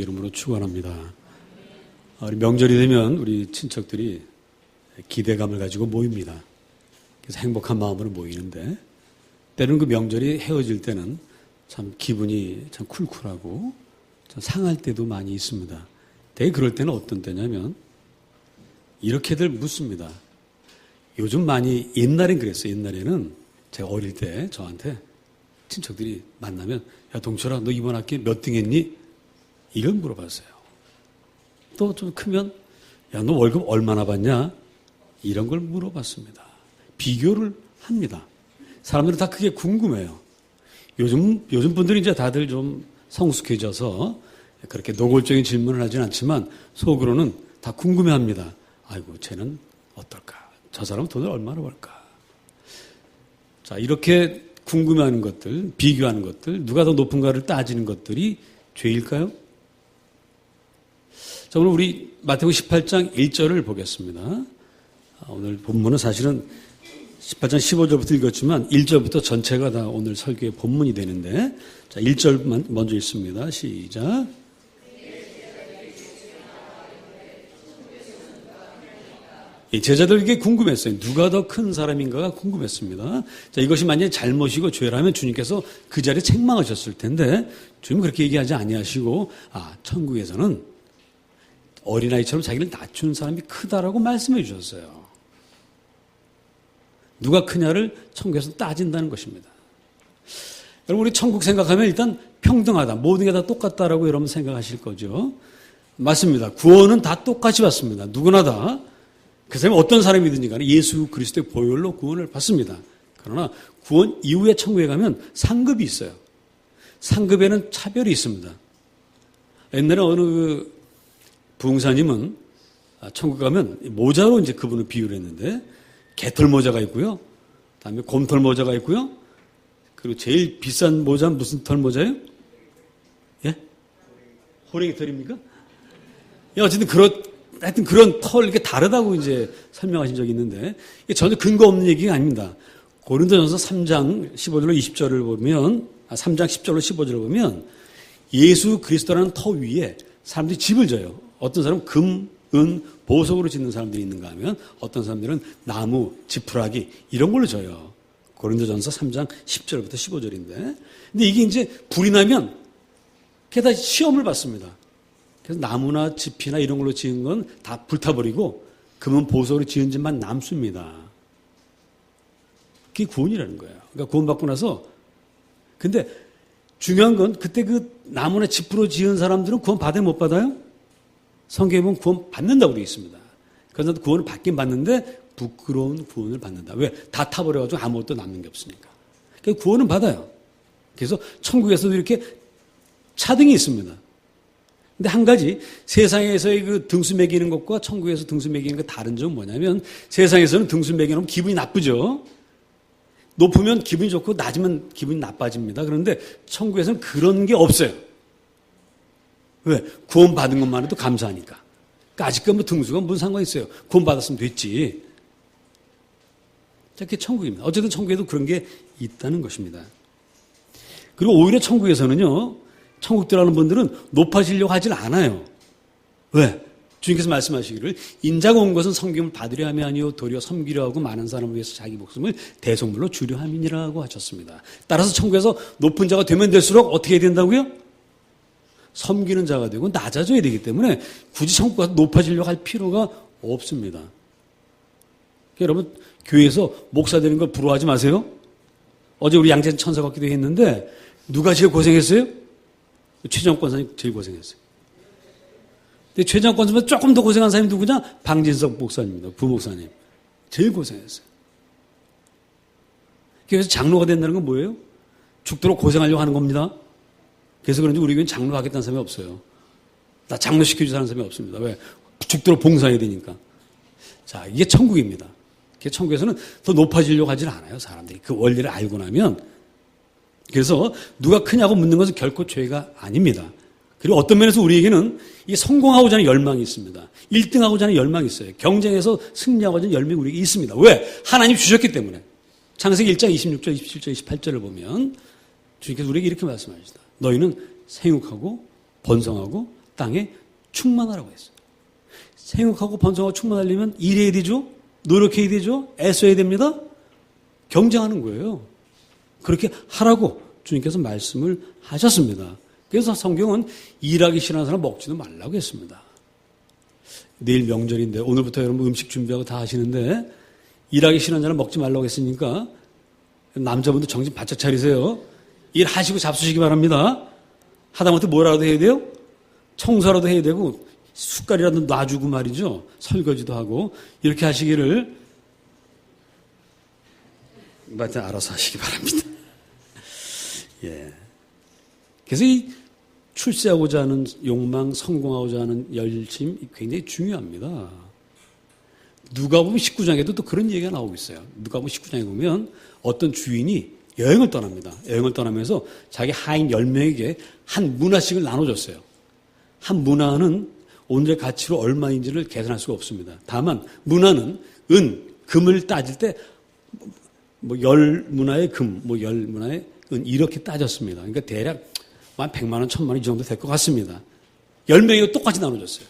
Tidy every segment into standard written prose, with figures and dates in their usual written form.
이름으로 축원합니다. 우리 명절이 되면 우리 친척들이 기대감을 가지고 모입니다. 그래서 행복한 마음으로 모이는데 때로는 그 명절이 헤어질 때는 참 기분이 참 쿨쿨하고 참 상할 때도 많이 있습니다. 되게 그럴 때는 어떤 때냐면 이렇게들 묻습니다. 요즘 많이 옛날엔 그랬어요. 옛날에는 제가 어릴 때 저한테 친척들이 만나면 야 동철아 너 이번 학기에 몇 등 했니? 이걸 물어봤어요. 또 좀 크면 야 너 월급 얼마나 받냐? 이런 걸 물어봤습니다. 비교를 합니다. 사람들은 다 그게 궁금해요. 요즘 분들이 이제 다들 좀 성숙해져서 그렇게 노골적인 질문을 하진 않지만 속으로는 다 궁금해합니다. 아이고 쟤는 어떨까? 저 사람은 돈을 얼마나 벌까? 자 이렇게 궁금해하는 것들, 비교하는 것들, 누가 더 높은가를 따지는 것들이 죄일까요? 자, 오늘 우리 마태복음 18장 1절을 보겠습니다. 오늘 본문은 사실은 18장 15절부터 읽었지만 1절부터 전체가 다 오늘 설교의 본문이 되는데 자, 1절만 먼저 읽습니다. 시작. 이 제자들에게 궁금했어요. 누가 더 큰 사람인가가 궁금했습니다. 자, 이것이 만약에 잘못이고 죄라면 주님께서 그 자리에 책망하셨을 텐데 주님은 그렇게 얘기하지 아니하시고 천국에서는 어린아이처럼 자기를 낮춘 사람이 크다라고 말씀해 주셨어요. 누가 크냐를 천국에서 따진다는 것입니다. 여러분 우리 천국 생각하면 일단 평등하다. 모든 게 다 똑같다라고 여러분 생각하실 거죠. 맞습니다. 구원은 다 똑같이 받습니다. 누구나 다. 그 사람이 어떤 사람이든지 간에 예수 그리스도의 보혈로 구원을 받습니다. 그러나 구원 이후에 천국에 가면 상급이 있어요. 상급에는 차별이 있습니다. 옛날에 어느 부흥사님은 천국 가면 모자로 이제 그분을 비유를 했는데 개털 모자가 있고요. 그다음에 곰털 모자가 있고요. 그리고 제일 비싼 모자는 무슨 털 모자예요? 예? 호랭이 털입니까? 예, 어쨌든 하여튼 그런 털 이렇게 다르다고 이제 설명하신 적이 있는데 이게 전혀 근거 없는 얘기가 아닙니다. 고린도전서 3장 15절로 20절을 보면 3장 10절로 15절을 보면 예수 그리스도라는 터 위에 사람들이 집을 져요. 어떤 사람은 금, 은, 보석으로 짓는 사람들이 있는가 하면 어떤 사람들은 나무, 지푸라기 이런 걸로 져요. 고린도전서 3장 10절부터 15절인데 근데 이게 이제 불이 나면 그게 다 시험을 받습니다. 그래서 나무나 지피나 이런 걸로 지은 건 다 불타버리고 금은 보석으로 지은 집만 남습니다. 그게 구원이라는 거예요. 그러니까 구원받고 나서 근데 중요한 건 그때 그 나무나 지프로 지은 사람들은 구원 받아요 못 받아요? 성경에 보면 구원 받는다고 되어 있습니다. 그래서 구원을 받긴 받는데 부끄러운 구원을 받는다. 왜? 다 타버려가지고 아무것도 남는 게 없으니까. 그러니까 구원은 받아요. 그래서 천국에서도 이렇게 차등이 있습니다. 근데 한 가지 세상에서의 그 등수 매기는 것과 천국에서 등수 매기는 것 다른 점은 뭐냐면 세상에서는 등수 매기면 기분이 나쁘죠. 높으면 기분이 좋고 낮으면 기분이 나빠집니다. 그런데 천국에서는 그런 게 없어요. 왜? 구원 받은 것만 해도 감사하니까. 그러니까 아직까지 뭐 등수가 무슨 상관이 있어요. 구원 받았으면 됐지. 자, 그게 천국입니다. 어쨌든 천국에도 그런 게 있다는 것입니다. 그리고 오히려 천국에서는요. 천국 들어가는 분들은 높아지려고 하질 않아요. 왜? 주님께서 말씀하시기를 인자가 온 것은 섬김을 받으려 함이 아니요 도리어 섬기려 하고 많은 사람을 위해서 자기 목숨을 대속물로 주려 함이니라고 하셨습니다. 따라서 천국에서 높은 자가 되면 될수록 어떻게 해야 된다고요? 섬기는 자가 되고 낮아져야 되기 때문에 굳이 천국 가서 높아지려고 할 필요가 없습니다. 그러니까 여러분 교회에서 목사 되는 걸 부러워하지 마세요. 어제 우리 양재 천사 걷기도 했는데 누가 제일 고생했어요? 최정권 선생님 제일 고생했어요. 근데 최정권 선생님 조금 더 고생한 사람이 누구냐? 방진석 목사님입니다. 부목사님. 제일 고생했어요. 그래서 장로가 된다는 건 뭐예요? 죽도록 고생하려고 하는 겁니다. 그래서 그런지 우리 교회는 장로 하겠다는 사람이 없어요. 나 장로 시켜주자 하는 사람이 없습니다. 왜? 죽도록 봉사해야 되니까. 자, 이게 천국입니다. 천국에서는 더 높아지려고 하질 않아요. 사람들이. 그 원리를 알고 나면. 그래서 누가 크냐고 묻는 것은 결코 죄가 아닙니다. 그리고 어떤 면에서 우리에게는 이 성공하고자 하는 열망이 있습니다. 1등하고자 하는 열망이 있어요. 경쟁에서 승리하고자 하는 열망이 우리에게 있습니다. 왜? 하나님 주셨기 때문에. 창세기 1장 26절, 27절, 28절을 보면 주님께서 우리에게 이렇게 말씀하십니다. 너희는 생육하고 번성하고 땅에 충만하라고 했어요. 생육하고 번성하고 충만하려면 일해야 되죠. 노력해야 되죠. 애써야 됩니다. 경쟁하는 거예요. 그렇게 하라고 주님께서 말씀을 하셨습니다. 그래서 성경은 일하기 싫어하는 사람 먹지도 말라고 했습니다. 내일 명절인데 오늘부터 여러분 음식 준비하고 다 하시는데 일하기 싫어하는 사람 먹지 말라고 했으니까 남자분들 정신 바짝 차리세요. 일하시고 잡수시기 바랍니다. 하다못해 뭐라도 해야 돼요? 청소라도 해야 되고 숟갈이라도 놔주고 말이죠. 설거지도 하고 이렇게 하시기를 알아서 하시기 바랍니다. 예. 그래서 이 출세하고자 하는 욕망, 성공하고자 하는 열심 굉장히 중요합니다. 누가복음 19장에도 또 그런 얘기가 나오고 있어요. 누가복음 19장에 보면 어떤 주인이 여행을 떠납니다. 여행을 떠나면서 자기 하인 10명에게 한 문화씩을 나눠줬어요. 한 문화는 오늘의 가치로 얼마인지를 계산할 수가 없습니다. 다만 문화는 금을 따질 때 뭐 10문화의 금, 뭐 10문화의 은 이렇게 따졌습니다. 그러니까 대략 한 100만 원, 1000만 원 이 정도 될 것 같습니다. 10명이 똑같이 나눠줬어요.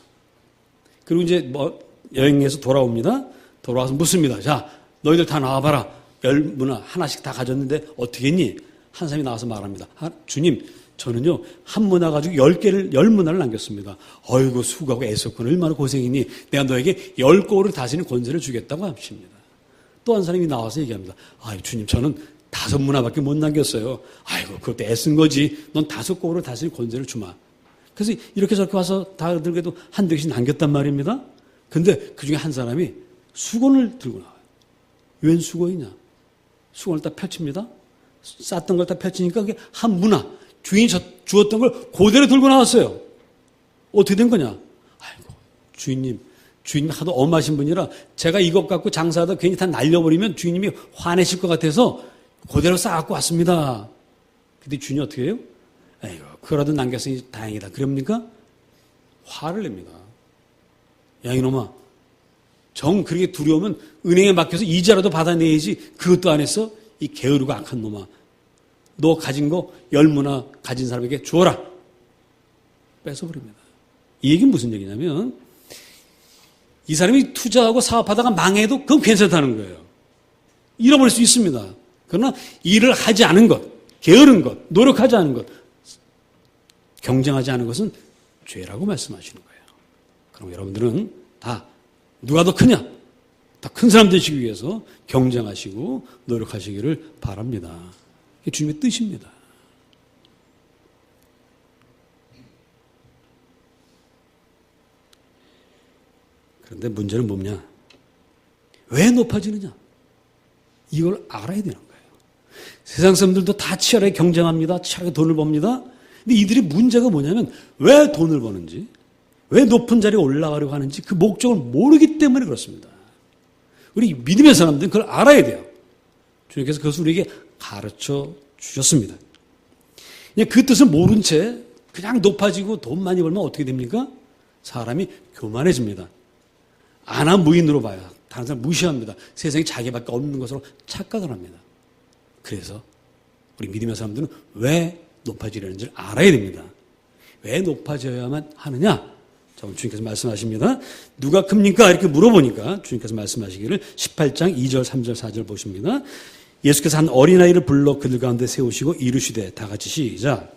그리고 이제 뭐 여행에서 돌아옵니다. 돌아와서 묻습니다. 자, 너희들 다 나와봐라. 10문화 하나씩 다 가졌는데 어떻게 했니? 한 사람이 나와서 말합니다. 주님, 저는요, 한 문화 가지고 10문화를 남겼습니다. 어이구, 수고하고 애썼구나. 얼마나 고생이니? 내가 너에게 10고를 다스리는 권세를 주겠다고 하십니다. 또 한 사람이 나와서 얘기합니다. 아이, 주님, 저는 5문화밖에 못 남겼어요. 아이고, 그것도 애쓴 거지. 넌 5고를 다스리는 권세를 주마. 그래서 이렇게 저렇게 와서 다들 그래도 한두 개씩 남겼단 말입니다. 근데 그 중에 한 사람이 수건을 들고 나와요. 웬 수건이냐? 수건을 딱 펼칩니다. 쌌던 걸 딱 펼치니까 그게 한 문화, 주인이 주었던 걸 그대로 들고 나왔어요. 어떻게 된 거냐? 아이고, 주인님 하도 엄하신 분이라 제가 이것 갖고 장사하다 괜히 다 날려버리면 주인님이 화내실 것 같아서 그대로 싸갖고 왔습니다. 근데 주인이 어떻게 해요? 아이고, 그거라도 남겼으니 다행이다. 그럽니까? 화를 냅니다. 야, 이놈아. 정 그렇게 두려우면 은행에 맡겨서 이자라도 받아내야지. 그것도 안 했어? 이 게으르고 악한 놈아. 너 가진 거 10문화 가진 사람에게 주어라. 뺏어버립니다. 이 얘기는 무슨 얘기냐면 이 사람이 투자하고 사업하다가 망해도 그건 괜찮다는 거예요. 잃어버릴 수 있습니다. 그러나 일을 하지 않은 것, 게으른 것, 노력하지 않은 것, 경쟁하지 않은 것은 죄라고 말씀하시는 거예요. 그럼 여러분들은 다 누가 더 크냐? 더 큰 사람 되시기 위해서 경쟁하시고 노력하시기를 바랍니다. 이게 주님의 뜻입니다. 그런데 문제는 뭐냐? 왜 높아지느냐? 이걸 알아야 되는 거예요. 세상 사람들도 다 치열하게 경쟁합니다. 치열하게 돈을 법니다. 근데 이들의 문제가 뭐냐면 왜 돈을 버는지, 왜 높은 자리에 올라가려고 하는지 그 목적을 모르기 때문에 그렇습니다. 우리 믿음의 사람들은 그걸 알아야 돼요. 주님께서 그것을 우리에게 가르쳐 주셨습니다. 그냥 그 뜻을 모른 채 그냥 높아지고 돈 많이 벌면 어떻게 됩니까? 사람이 교만해집니다. 아나무인으로 봐요. 다른 사람 무시합니다. 세상에 자기밖에 없는 것으로 착각을 합니다. 그래서 우리 믿음의 사람들은 왜 높아지려는지를 알아야 됩니다. 왜 높아져야만 하느냐? 자, 오늘 주님께서 말씀하십니다. 누가 큽니까? 이렇게 물어보니까 주님께서 말씀하시기를 18장 2절, 3절, 4절 보십니다. 예수께서 한 어린아이를 불러 그들 가운데 세우시고 이르시되, 다 같이 시작.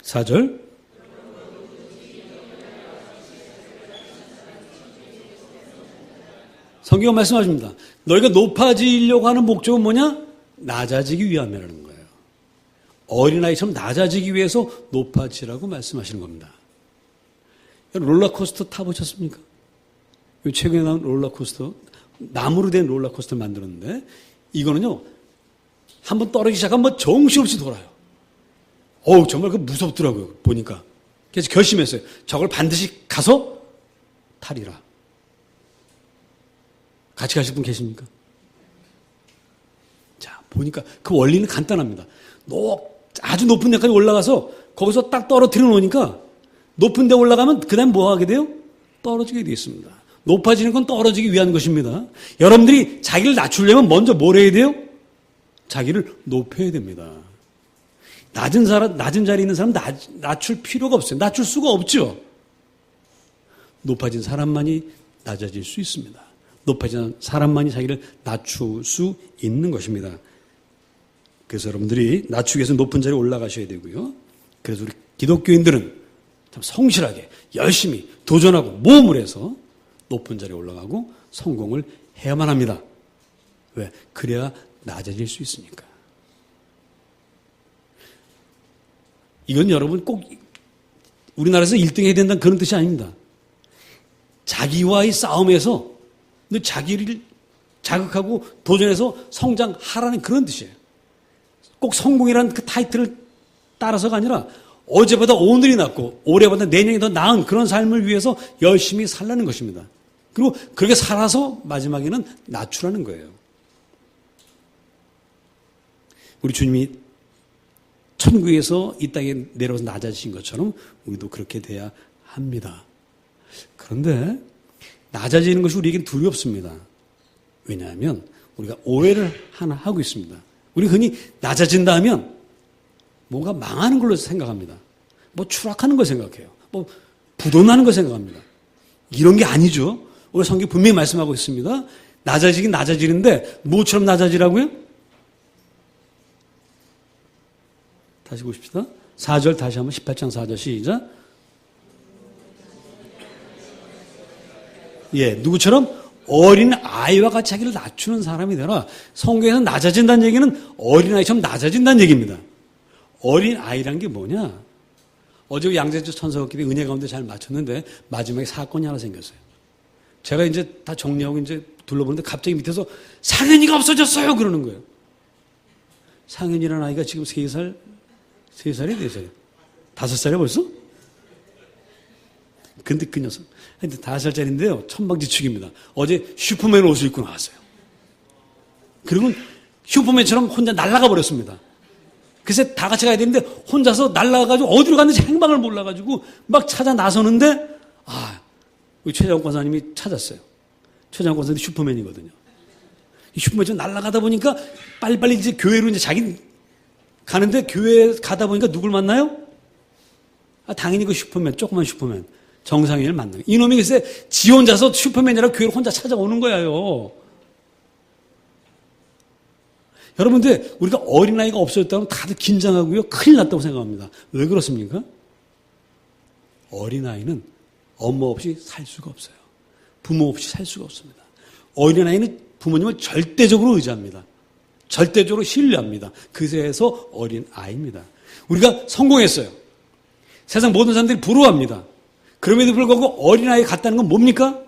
4절. 성경은 말씀하십니다. 너희가 높아지려고 하는 목적은 뭐냐? 낮아지기 위함이라는 거예요. 어린아이처럼 낮아지기 위해서 높아지라고 말씀하시는 겁니다. 롤러코스터 타보셨습니까? 최근에 나온 롤러코스터, 나무로 된 롤러코스터를 만들었는데 이거는요, 한번 떨어지기 시작하면 정신없이 돌아요. 정말 그 무섭더라고요, 보니까. 그래서 결심했어요. 저걸 반드시 가서 타리라. 같이 가실 분 계십니까? 자, 보니까 그 원리는 간단합니다. 아주 높은 데까지 올라가서 거기서 딱 떨어뜨려 놓으니까 높은 데 올라가면 그 다음 뭐 하게 돼요? 떨어지게 되어 있습니다. 높아지는 건 떨어지기 위한 것입니다. 여러분들이 자기를 낮추려면 먼저 뭘 해야 돼요? 자기를 높여야 됩니다. 낮은 자리에 있는 사람 낮출 필요가 없어요. 낮출 수가 없죠. 높아진 사람만이 낮아질 수 있습니다. 높아진 사람만이 자기를 낮출 수 있는 것입니다. 그래서 여러분들이 낮추기 위해서 높은 자리에 올라가셔야 되고요. 그래서 우리 기독교인들은 참 성실하게 열심히 도전하고 모험을 해서 높은 자리에 올라가고 성공을 해야만 합니다. 왜? 그래야 낮아질 수 있으니까. 이건 여러분 꼭 우리나라에서 1등 해야 된다는 그런 뜻이 아닙니다. 자기와의 싸움에서 자기를 자극하고 도전해서 성장하라는 그런 뜻이에요. 꼭 성공이라는 그 타이틀을 따라서가 아니라 어제보다 오늘이 낫고 올해보다 내년이 더 나은 그런 삶을 위해서 열심히 살라는 것입니다. 그리고 그렇게 살아서 마지막에는 낮추라는 거예요. 우리 주님이 천국에서 이 땅에 내려와서 낮아지신 것처럼 우리도 그렇게 돼야 합니다. 그런데 낮아지는 것이 우리에겐 두렵습니다. 왜냐하면 우리가 오해를 하나 하고 있습니다. 우리 흔히 낮아진다 하면 뭔가 망하는 걸로 생각합니다. 뭐 추락하는 걸 생각해요. 뭐 부도나는 걸 생각합니다. 이런 게 아니죠. 우리 성경 분명히 말씀하고 있습니다. 낮아지긴 낮아지는데 뭐처럼 낮아지라고요? 다시 보십시다. 4절 다시 한번 18장 4절 시작. 예, 누구처럼? 어린 아이와 같이 자기를 낮추는 사람이 되라. 성경에서 낮아진다는 얘기는 어린아이처럼 낮아진다는 얘기입니다. 어린 아이란 게 뭐냐? 어제 양재주 천사걷기 은혜 가운데 잘 맞췄는데 마지막에 사건이 하나 생겼어요. 제가 이제 다 정리하고 이제 둘러보는데 갑자기 밑에서 상현이가 없어졌어요! 그러는 거예요. 상현이라는 아이가 지금 3살이 4살이에요? 5살이야 벌써? 근데 그 녀석, 5살짜리인데요. 천방지축입니다. 어제 슈퍼맨 옷을 입고 나왔어요. 그리고 슈퍼맨처럼 혼자 날아가 버렸습니다. 그래서 다 같이 가야 되는데 혼자서 날아가가지고 어디로 갔는지 행방을 몰라가지고 막 찾아 나서는데 우리 최장욱 권사님이 찾았어요. 최장욱 권사님이 슈퍼맨이거든요. 이 슈퍼맨처럼 날아가다 보니까 빨리빨리 이제 교회로 이제 자기 가는데 교회 가다 보니까 누굴 만나요? 당연히 그 슈퍼맨, 조그만 슈퍼맨. 정상인을 만나요. 이놈이 글쎄 지 혼자서 슈퍼맨이라고 교회를 혼자 찾아오는 거예요. 여러분들 우리가 어린아이가 없어졌다면 다들 긴장하고요. 큰일 났다고 생각합니다. 왜 그렇습니까? 어린아이는 엄마 없이 살 수가 없어요. 부모 없이 살 수가 없습니다. 어린아이는 부모님을 절대적으로 의지합니다. 절대적으로 신뢰합니다. 그래서 어린아이입니다. 우리가 성공했어요. 세상 모든 사람들이 부러워합니다. 그럼에도 불구하고 어린아이에 갔다는 건 뭡니까?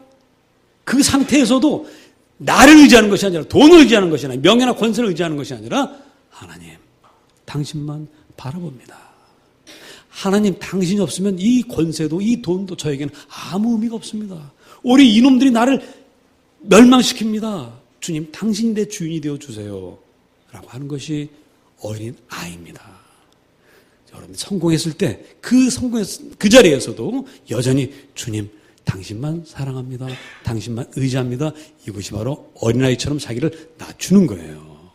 그 상태에서도 나를 의지하는 것이 아니라 돈을 의지하는 것이 아니라 명예나 권세를 의지하는 것이 아니라 하나님, 당신만 바라봅니다. 하나님, 당신이 없으면 이 권세도 이 돈도 저에게는 아무 의미가 없습니다. 우리 이놈들이 나를 멸망시킵니다. 주님, 당신이 내 주인이 되어주세요. 라고 하는 것이 어린아이입니다. 여러분 성공했을 때 그 자리에서도 여전히 주님 당신만 사랑합니다. 당신만 의지합니다. 이것이 바로 어린아이처럼 자기를 낮추는 거예요.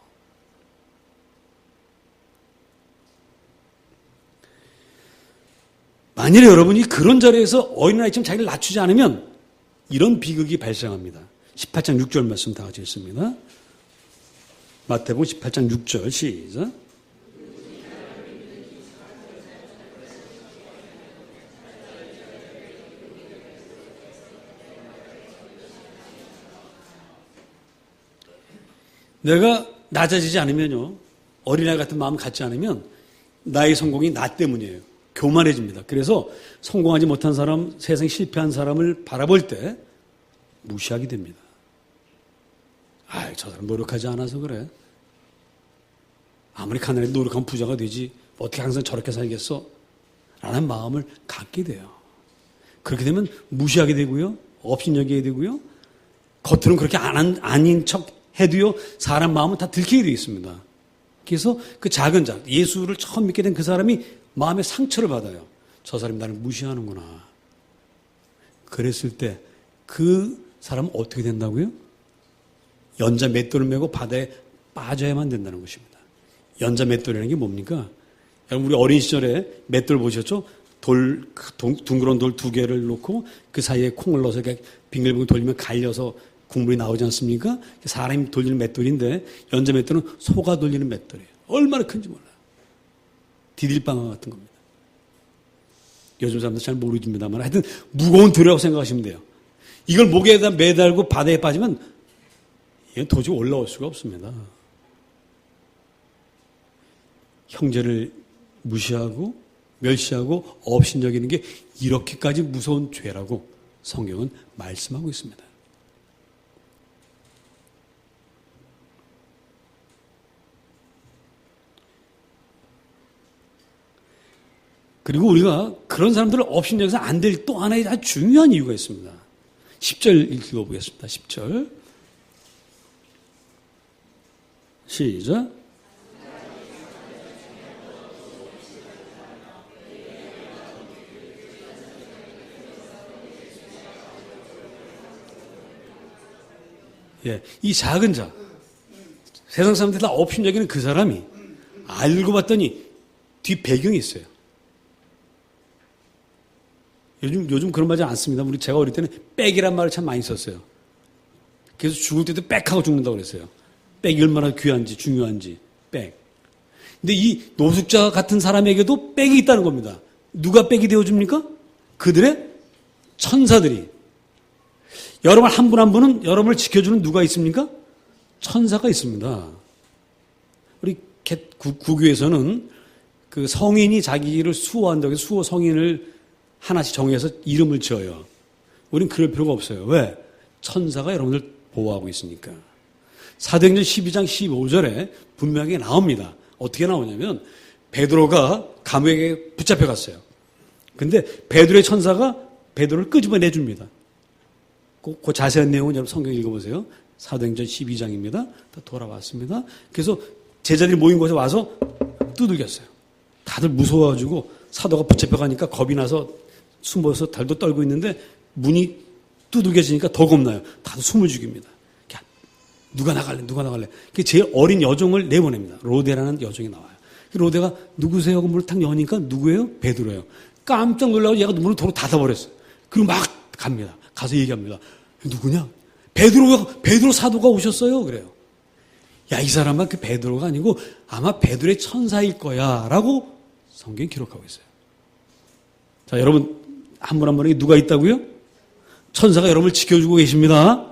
만일에 여러분이 그런 자리에서 어린아이처럼 자기를 낮추지 않으면 이런 비극이 발생합니다. 18장 6절 말씀 다 같이 읽습니다. 마태복음 18장 6절 시작. 내가 낮아지지 않으면요, 어린아이 같은 마음 갖지 않으면 나의 성공이 나 때문이에요. 교만해집니다. 그래서 성공하지 못한 사람, 세상 실패한 사람을 바라볼 때 무시하게 됩니다. 저 사람 노력하지 않아서 그래. 아무리 가난해도 노력하면 부자가 되지. 어떻게 항상 저렇게 살겠어? 라는 마음을 갖게 돼요. 그렇게 되면 무시하게 되고요. 업신여기게 되고요. 겉으로는 그렇게 아닌 척 해도요, 사람 마음은 다 들키게 되어 있습니다. 그래서 그 작은 자, 예수를 처음 믿게 된 그 사람이 마음의 상처를 받아요. 저 사람이 나를 무시하는구나. 그랬을 때 그 사람은 어떻게 된다고요? 연자 맷돌을 메고 바다에 빠져야만 된다는 것입니다. 연자 맷돌이라는 게 뭡니까? 여러분, 우리 어린 시절에 맷돌 보셨죠? 둥그런 돌 2개를 놓고 그 사이에 콩을 넣어서 이렇게 빙글빙글 돌리면 갈려서 국물이 나오지 않습니까? 사람이 돌리는 맷돌인데, 연자 맷돌은 소가 돌리는 맷돌이에요. 얼마나 큰지 몰라요. 디딜방아 같은 겁니다. 요즘 사람들 잘 모르십니다만 하여튼 무거운 돌이라고 생각하시면 돼요. 이걸 목에다 매달고 바다에 빠지면 이건 도저히 올라올 수가 없습니다. 형제를 무시하고 멸시하고 업신여기는 게 이렇게까지 무서운 죄라고 성경은 말씀하고 있습니다. 그리고 우리가 그런 사람들을 업신여기서 안 될 또 하나의 아주 중요한 이유가 있습니다. 10절 읽어보겠습니다. 10절 시작. 예, 이 작은 자, 세상 사람들 다 업신여기는 그 사람이 알고 봤더니 뒤 배경이 있어요. 요즘 그런 말 잘 안 씁니다. 제가 어릴 때는 빽이란 말을 참 많이 썼어요. 그래서 죽을 때도 빽하고 죽는다고 그랬어요. 빽이 얼마나 귀한지, 중요한지, 빽. 근데 이 노숙자 같은 사람에게도 빽이 있다는 겁니다. 누가 빽이 되어줍니까? 그들의 천사들이. 여러분 한 분 한 분은 여러분을 지켜주는 누가 있습니까? 천사가 있습니다. 우리 구교에서는 그 성인이 자기를 수호한다고 해서 수호 성인을 하나씩 정해서 이름을 지어요. 우린 그럴 필요가 없어요. 왜? 천사가 여러분들 보호하고 있으니까. 사도행전 12장 15절에 분명하게 나옵니다. 어떻게 나오냐면 베드로가 감옥에 붙잡혀갔어요. 근데 베드로의 천사가 베드로를 끄집어내줍니다. 그 자세한 내용은 여러분 성경 읽어보세요. 사도행전 12장입니다. 다 돌아왔습니다. 그래서 제자들이 모인 곳에 와서 두들겼어요. 다들 무서워가지고 사도가 붙잡혀가니까 겁이 나서 숨어서 달도 떨고 있는데 문이 두들겨지니까 더 겁나요. 다들 숨을 죽입니다. 누가 나갈래? 제일 어린 여종을 내보냅니다. 로데라는 여종이 나와요. 로데가 누구세요? 하고 문을 탁 여니까 누구예요? 베드로예요. 깜짝 놀라고 얘가 문을 도로 닫아버렸어요. 그리고 막 갑니다. 가서 얘기합니다. 누구냐? 베드로 사도가 오셨어요. 그래요. 야, 이 사람은 그 베드로가 아니고 아마 베드로의 천사일 거야. 라고 성경이 기록하고 있어요. 자, 여러분, 한 분 한 분에게 누가 있다고요? 천사가 여러분을 지켜주고 계십니다.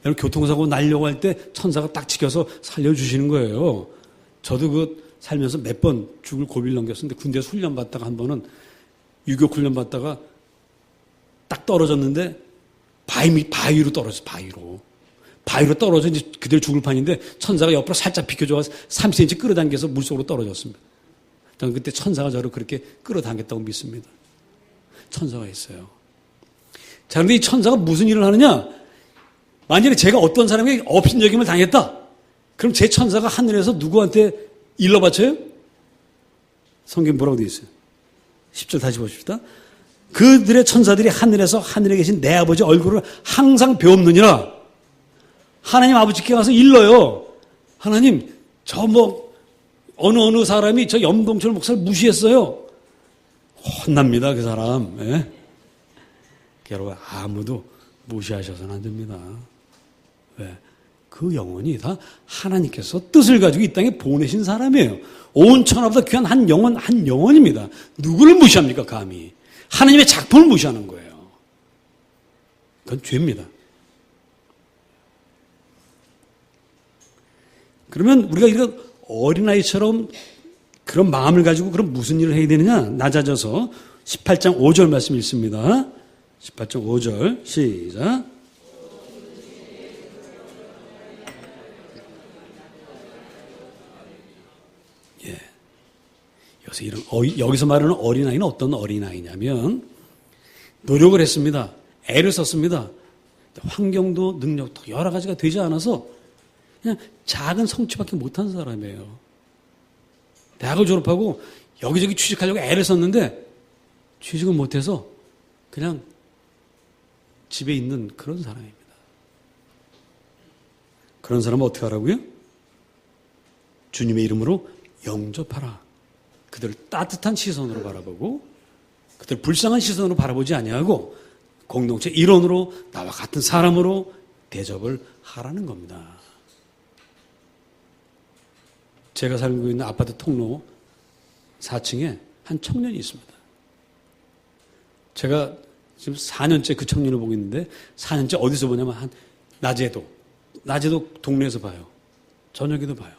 여러분, 교통사고 날려고 할 때 천사가 딱 지켜서 살려주시는 거예요. 저도 살면서 몇 번 죽을 고비를 넘겼었는데 군대에서 훈련 받다가 한 번은 유교 훈련 받다가 딱 떨어졌는데 바위로 떨어졌어요. 바위로 떨어져 이제 그대로 죽을 판인데 천사가 옆으로 살짝 비켜줘서 3cm 끌어당겨서 물속으로 떨어졌습니다. 저는 그때 천사가 저를 그렇게 끌어당겼다고 믿습니다. 천사가 있어요. 자, 그런데 이 천사가 무슨 일을 하느냐? 만약에 제가 어떤 사람에게 업신여김을 당했다. 그럼 제 천사가 하늘에서 누구한테 일러 바쳐요? 성경 뭐라고 되어 있어요? 10절 다시 보십시다. 그들의 천사들이 하늘에서 하늘에 계신 내 아버지 얼굴을 항상 배웁느니라. 하나님 아버지께 가서 일러요. 하나님, 어느 사람이 저 염동철 목사를 무시했어요. 혼납니다, 그 사람. 예? 여러분, 아무도 무시하셔서는 안 됩니다. 왜? 그 영혼이 다 하나님께서 뜻을 가지고 이 땅에 보내신 사람이에요. 온 천하보다 귀한 한 영혼입니다. 누구를 무시합니까, 감히? 하나님의 작품을 무시하는 거예요. 그건 죄입니다. 그러면 우리가 이런 어린아이처럼 그런 마음을 가지고 그럼 무슨 일을 해야 되느냐? 낮아져서 18장 5절 말씀 읽습니다. 18장 5절 시작. 예. 여기서 말하는 어린아이는 어떤 어린아이냐면 노력을 했습니다. 애를 썼습니다. 환경도 능력도 여러 가지가 되지 않아서 그냥 작은 성취밖에 못한 사람이에요. 대학을 졸업하고 여기저기 취직하려고 애를 썼는데 취직은 못해서 그냥 집에 있는 그런 사람입니다. 그런 사람은 어떻게 하라고요? 주님의 이름으로 영접하라. 그들을 따뜻한 시선으로 바라보고 그들 불쌍한 시선으로 바라보지 아니하고 공동체 일원으로 나와 같은 사람으로 대접을 하라는 겁니다. 제가 살고 있는 아파트 통로 4층에 한 청년이 있습니다. 제가 지금 4년째 그 청년을 보고 있는데 4년째 어디서 보냐면 한 낮에도 동네에서 봐요. 저녁에도 봐요.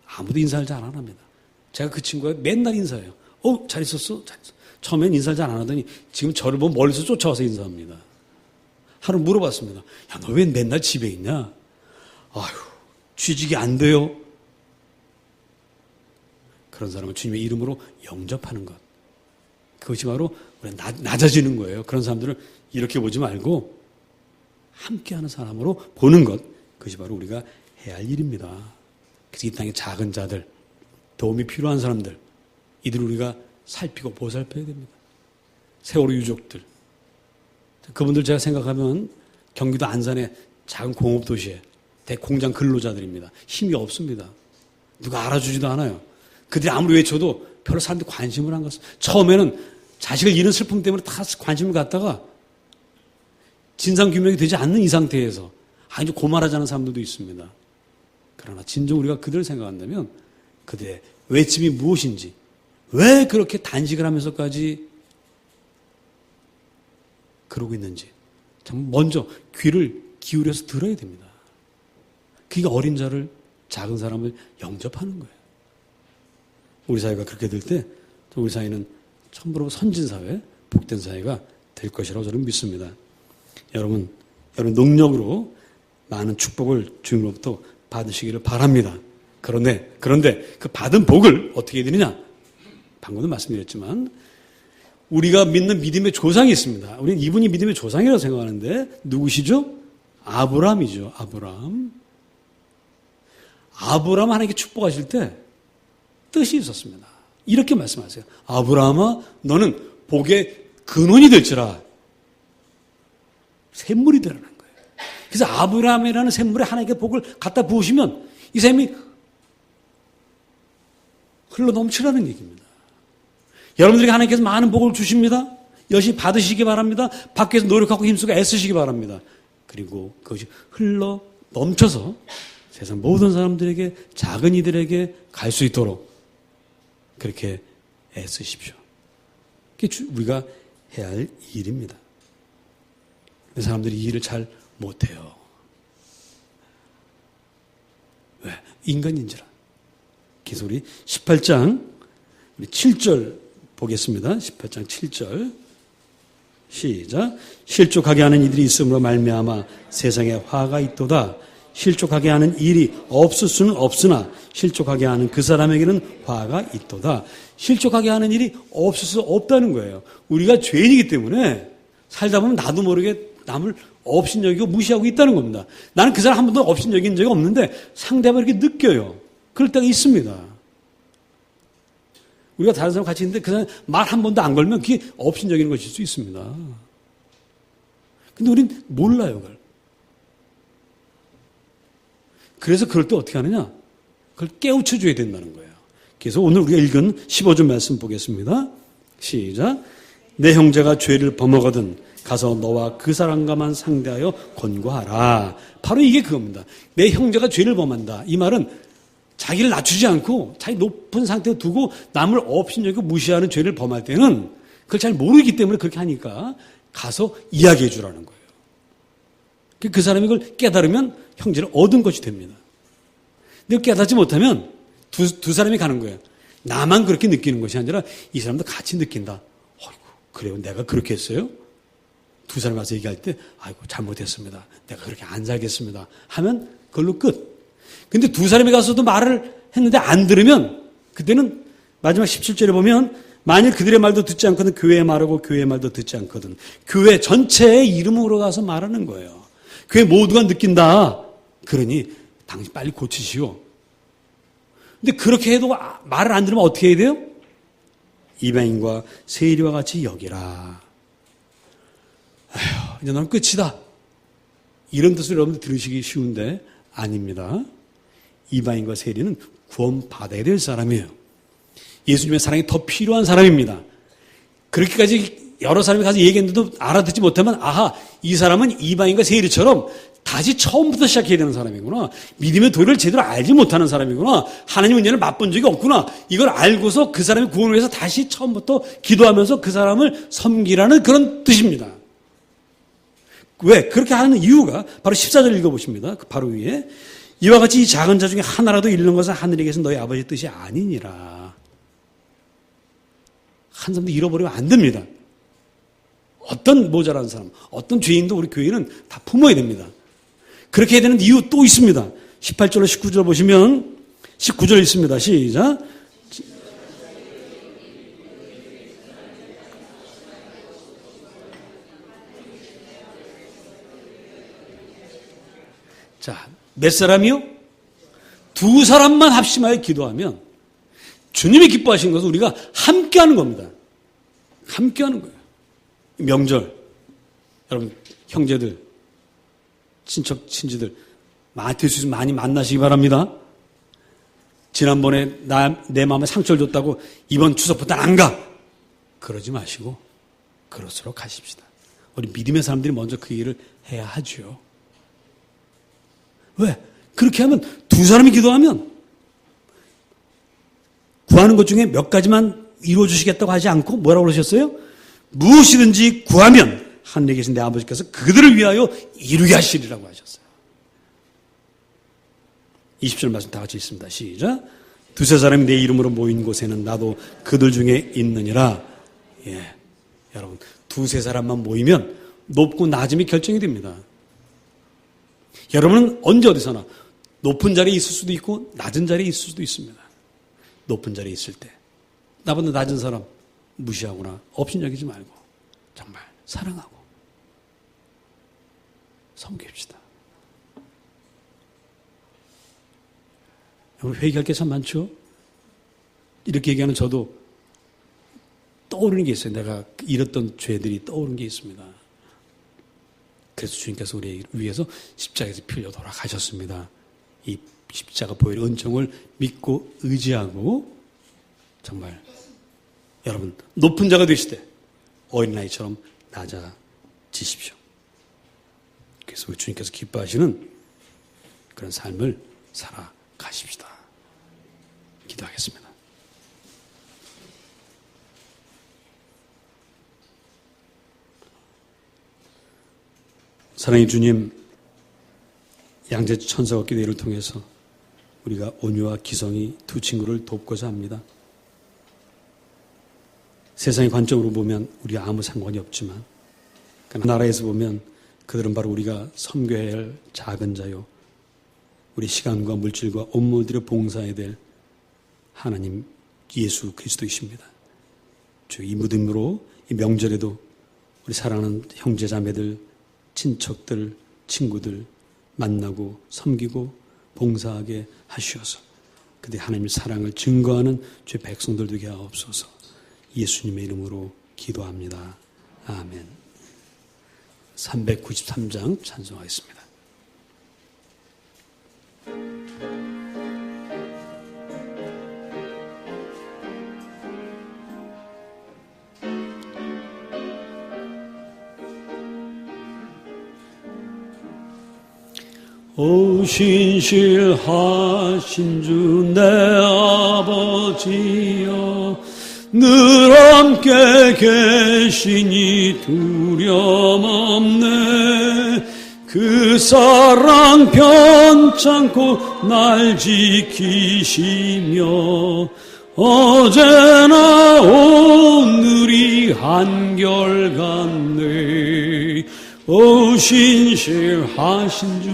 아무도 인사를 잘 안 합니다. 제가 그 친구가 맨날 인사해요. 잘 있었어? 잘 있어. 처음엔 인사를 잘 안 하더니 지금 저를 보면 멀리서 쫓아와서 인사합니다. 하루 물어봤습니다. 야, 너 왜 맨날 집에 있냐? 아휴, 취직이 안 돼요. 그런 사람은 주님의 이름으로 영접하는 것. 그것이 바로 낮아지는 거예요. 그런 사람들을 이렇게 보지 말고 함께하는 사람으로 보는 것. 그것이 바로 우리가 해야 할 일입니다. 그래서 이 땅의 작은 자들, 도움이 필요한 사람들, 이들을 우리가 살피고 보살펴야 됩니다. 세월호 유족들. 그분들 제가 생각하면 경기도 안산의 작은 공업도시에 대공장 근로자들입니다. 힘이 없습니다. 누가 알아주지도 않아요. 그들이 아무리 외쳐도 별로 사람들이 관심을 안 갖습니다. 처음에는 자식을 잃은 슬픔 때문에 다 관심을 갖다가 진상규명이 되지 않는 이 상태에서 아주 고말하자는 사람들도 있습니다. 그러나 진정 우리가 그들을 생각한다면 그들의 외침이 무엇인지, 왜 그렇게 단식을 하면서까지 그러고 있는지 참 먼저 귀를 기울여서 들어야 됩니다. 그게 어린 자를, 작은 사람을 영접하는 거예요. 우리 사회가 그렇게 될 때 우리 사회는 참으로 선진사회, 복된 사회가 될 것이라고 저는 믿습니다. 여러분 능력으로 많은 축복을 주님으로부터 받으시기를 바랍니다. 그런데 그 받은 복을 어떻게 드리냐? 방금도 말씀드렸지만 우리가 믿는 믿음의 조상이 있습니다. 우리는 이분이 믿음의 조상이라고 생각하는데 누구시죠? 아브라함이죠. 아브라함 하나님께 축복하실 때 뜻이 있었습니다. 이렇게 말씀하세요. 아브라함아, 너는 복의 근원이 될지라. 샘물이 되라는 거예요. 그래서 아브라함이라는 샘물에 하나님께 복을 갖다 부으시면 이 샘이 흘러 넘치라는 얘기입니다. 여러분들에게 하나님께서 많은 복을 주십니다. 열심히 받으시기 바랍니다. 밖에서 노력하고 힘쓰고 애쓰시기 바랍니다. 그리고 그것이 흘러 넘쳐서 세상 모든 사람들에게, 작은 이들에게 갈 수 있도록 그렇게 애쓰십시오. 그게 우리가 해야 할 일입니다. 근데 사람들이 이 일을 잘 못해요. 왜? 인간인지라. 그래서 우리 18장 7절 보겠습니다. 18장 7절 시작. 실족하게 하는 이들이 있음으로 말미암아 세상에 화가 있도다. 실족하게 하는 일이 없을 수는 없으나 실족하게 하는 그 사람에게는 화가 있도다. 실족하게 하는 일이 없을 수 없다는 거예요. 우리가 죄인이기 때문에 살다 보면 나도 모르게 남을 업신여기고 무시하고 있다는 겁니다. 나는 그 사람 한 번도 업신여긴 적이 없는데 상대방이 이렇게 느껴요. 그럴 때가 있습니다. 우리가 다른 사람 같이 있는데 그 사람 말 한 번도 안 걸면 그게 업신여기는 것일 수 있습니다. 근데 우린 몰라요, 그걸. 그래서 그럴 때 어떻게 하느냐? 그걸 깨우쳐줘야 된다는 거예요. 그래서 오늘 우리가 읽은 15절 말씀 보겠습니다. 시작. 내 형제가 죄를 범하거든 가서 너와 그 사람과만 상대하여 권고하라. 바로 이게 그겁니다. 내 형제가 죄를 범한다. 이 말은 자기를 낮추지 않고 자기 높은 상태에 두고 남을 업신여기고 무시하는 죄를 범할 때는 그걸 잘 모르기 때문에 그렇게 하니까 가서 이야기해 주라는 거예요. 그 사람이 그걸 깨달으면 형제를 얻은 것이 됩니다. 근데 깨닫지 못하면 두 사람이 가는 거예요. 나만 그렇게 느끼는 것이 아니라 이 사람도 같이 느낀다. 아이고, 그래요? 내가 그렇게 했어요? 두 사람이 와서 얘기할 때 아이고 잘못했습니다. 내가 그렇게 안 살겠습니다. 하면 그걸로 끝. 근데 두 사람이 가서도 말을 했는데 안 들으면 그때는 마지막 17절에 보면 만일 그들의 말도 듣지 않거든 교회의 말하고 교회의 말도 듣지 않거든 교회 전체의 이름으로 가서 말하는 거예요. 교회 모두가 느낀다. 그러니 당신 빨리 고치시오. 근데 그렇게 해도 말을 안 들으면 어떻게 해야 돼요? 이방인과 세리와 같이 여기라. 아휴, 이제 넌 끝이다. 이런 뜻을 여러분들 들으시기 쉬운데 아닙니다. 이방인과 세리는 구원받아야 될 사람이에요. 예수님의 사랑이 더 필요한 사람입니다. 그렇게까지 여러 사람이 가서 얘기했는데도 알아듣지 못하면 아하, 이 사람은 이방인과 세리처럼 다시 처음부터 시작해야 되는 사람이구나. 믿음의 도리를 제대로 알지 못하는 사람이구나. 하나님 은혜를 맛본 적이 없구나. 이걸 알고서 그 사람의 구원을 위해서 다시 처음부터 기도하면서 그 사람을 섬기라는 그런 뜻입니다. 왜? 그렇게 하는 이유가 바로 14절 읽어보십니다. 그 바로 위에 이와 같이 이 작은 자 중에 하나라도 잃는 것은 하늘에 계신 너희 아버지의 뜻이 아니니라. 한 사람도 잃어버리면 안 됩니다. 어떤 모자란 사람, 어떤 죄인도 우리 교회는 다 품어야 됩니다. 그렇게 해야 되는 이유 또 있습니다. 18절로 19절 보시면 19절 있습니다. 시작. 자, 몇 사람이요? 두 사람만 합심하여 기도하면 주님이 기뻐하시는 것은 우리가 함께하는 겁니다. 함께하는 거예요. 명절, 여러분 형제들, 친척, 친지들 될 수 있으면 많이 만나시기 바랍니다. 지난번에 내 마음에 상처를 줬다고 이번 추석부터 안 가. 그러지 마시고 그럴수록 가십시다. 우리 믿음의 사람들이 먼저 그 일을 해야 하죠. 왜? 그렇게 하면 두 사람이 기도하면 구하는 것 중에 몇 가지만 이루어 주시겠다고 하지 않고 뭐라고 그러셨어요? 무엇이든지 구하면 하늘에 계신 내 아버지께서 그들을 위하여 이루게 하시리라고 하셨어요. 20절 말씀 다 같이 있습니다. 시작. 두세 사람이 내 이름으로 모인 곳에는 나도 그들 중에 있느니라. 예, 여러분 두세 사람만 모이면 높고 낮음이 결정이 됩니다. 여러분은 언제 어디서나 높은 자리에 있을 수도 있고 낮은 자리에 있을 수도 있습니다. 높은 자리에 있을 때 나보다 낮은 사람 무시하거나 업신여기지 말고 정말 사랑하고 섬깁시다. 여러분 회개할 게 참 많죠? 이렇게 얘기하는 저도 떠오르는 게 있어요. 내가 잃었던 죄들이 떠오르는 게 있습니다. 그래서 주님께서 우리 위해서 십자가에서 피 흘려 돌아가셨습니다. 이 십자가 보혈의 은총을 믿고 의지하고 정말 여러분 높은 자가 되시되 어린아이처럼 낮아지십시오. 그래서 우리 주님께서 기뻐하시는 그런 삶을 살아가십시다. 기도하겠습니다. 사랑의 주님, 양재주 천사가 기도회를 통해서 우리가 온유와 기성이 두 친구를 돕고자 합니다. 세상의 관점으로 보면 우리가 아무 상관이 없지만 그 나라에서 보면 그들은 바로 우리가 섬겨야 할 작은 자요, 우리 시간과 물질과 온몸들을 봉사해야 될 하나님 예수 그리스도이십니다. 주 이 믿음으로 이 명절에도 우리 사랑하는 형제 자매들, 친척들, 친구들 만나고 섬기고 봉사하게 하시어서 그들이 하나님의 사랑을 증거하는 주의 백성들 되게 하옵소서. 예수님의 이름으로 기도합니다. 아멘. 393장 찬송하겠습니다. 오 신실하신 주 내 아버지여, 늘 함께 계시니 두려움 없네. 그 사랑 편찮고 날 지키시며 어제나 오늘이 한결같네. 오 신실하신 주,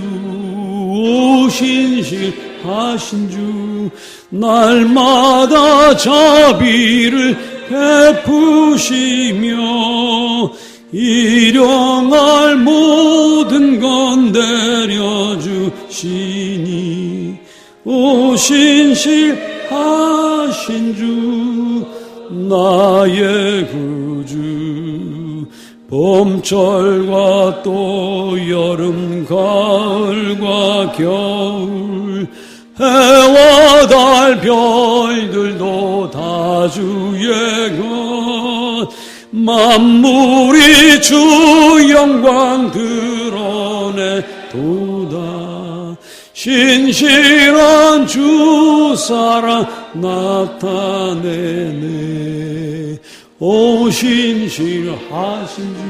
오 신실하신 주, 날마다 자비를 베푸시며 일용할 모든 건 내려주시니 오 신실하신 주, 나의 구주, 봄철과 또 여름, 가을과 겨울, 해와 달, 별들도 다 주의 것, 만물이 주 영광 드러내도다. 신실한 주 사랑 나타내네. 오 신실하신 주,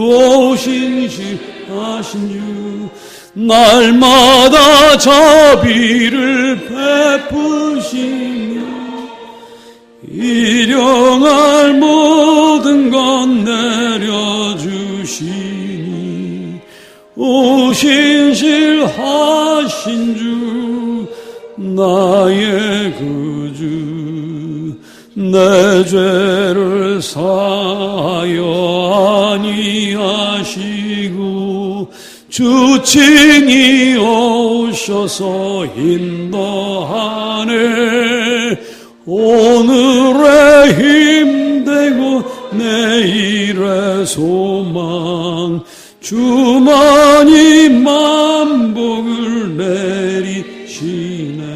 오 신실하신 주, 날마다 자비를 베푸시며 일용할 모든 것 내려주시니. 오 신실하신 주, 나의 구주, 내 죄를 사하여 아니하시고 주 친히 오셔서 인도하네. 오늘의 힘되고 내일의 소망, 주만이 만복을 내리시네.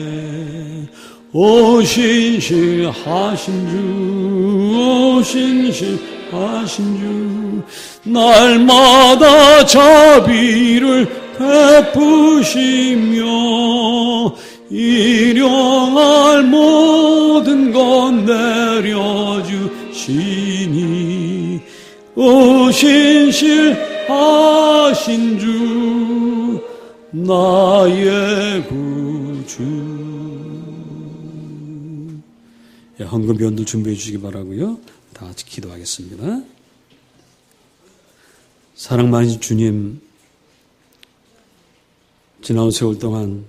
오 신실하신 주, 오 신실하신 주, 날마다 자비를 베푸시며 일용할 모든 것 내려주시니. 오 신실하신 주, 나의 구주. 헌금변도 준비해 주시기 바라고요. 다 같이 기도하겠습니다. 사랑 많으신 주님, 지나온 세월 동안